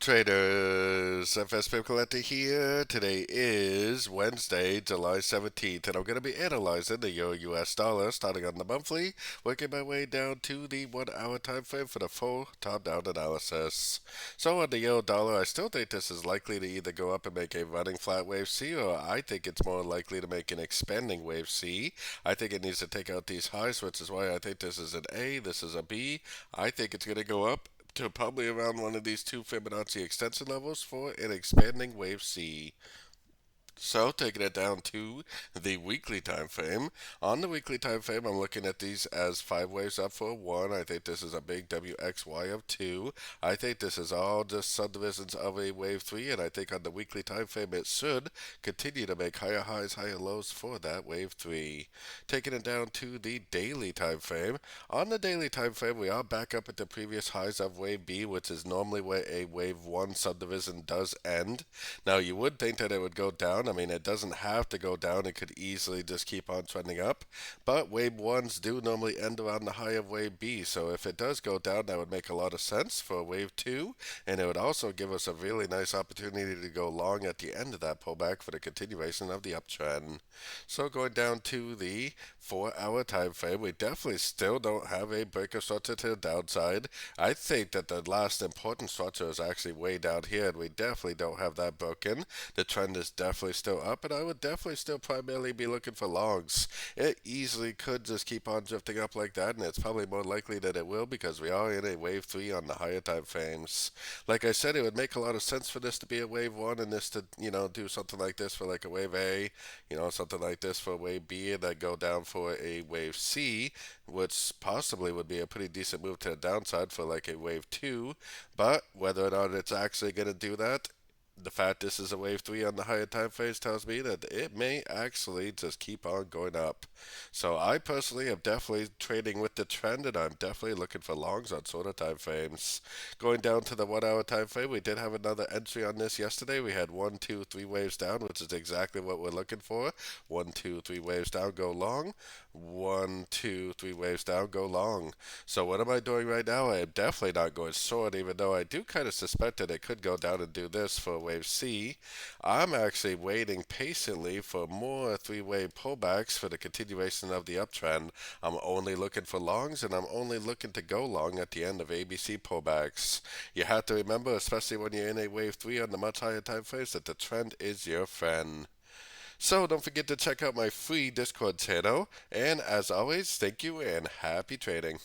traders, FX Pip Collector here. Today is Wednesday, July 17th, and I'm going to be analyzing the Euro US dollar starting on the monthly, working my way down to the 1 hour time frame for the full top-down analysis. So on the Euro dollar, I still think this is likely to either go up and make a running flat wave C, or I think it's more likely to make an expanding wave C. I think it needs to take out these highs, which is why I think this is an A, this is a B. I think it's going to go up to probably around one of these two Fibonacci extension levels for an expanding wave C. So taking it down to the weekly time frame. On the weekly time frame, I'm looking at these as 5 waves up for 1. I think this is a big WXY of 2. I think this is all just subdivisions of a wave 3, and I think on the weekly time frame it should continue to make higher highs, higher lows for that wave 3. Taking it down to the daily time frame. On the daily time frame, we are back up at the previous highs of wave B, which is normally where a wave 1 subdivision does end. Now you would think that it would go down. I mean, it doesn't have to go down. It could easily just keep on trending up. But wave 1s do normally end around the high of wave B. So if it does go down, that would make a lot of sense for wave 2. And it would also give us a really nice opportunity to go long at the end of that pullback for the continuation of the uptrend. So going down to the 4 hour time frame, we definitely still don't have a breaker structure to the downside. I think that the last important structure is actually way down here, and we definitely don't have that broken. The trend is definitely still up, and I would definitely still primarily be looking for longs. It easily could just keep on drifting up like that, and it's probably more likely that it will because we are in a wave 3 on the higher time frames. Like I said, it would make a lot of sense for this to be a wave 1 and this to, do something like this for like a wave A, something like this for wave B, and then go down for a wave C, which possibly would be a pretty decent move to the downside for like a wave 2. But whether or not it's actually going to do that, the fact this is a wave 3 on the higher time phase tells me that it may actually just keep on going up. So I personally am definitely trading with the trend, and I'm definitely looking for longs on shorter time frames. Going down to the 1 hour time frame, we did have another entry on this yesterday. We had 1, 2, 3 waves down, which is exactly what we're looking for. 1, 2, 3 waves down, go long. 1, 2, 3 waves down, go long. So what am I doing right now? I am definitely not going short, even though I do kind of suspect that it could go down and do this for wave C. I'm actually waiting patiently for more 3-wave pullbacks for the continuation of the uptrend. I'm only looking for longs, and I'm only looking to go long at the end of ABC pullbacks. You have to remember, especially when you're in a wave 3 on the much higher time frames, that the trend is your friend. So don't forget to check out my free Discord channel, and as always, thank you and happy trading.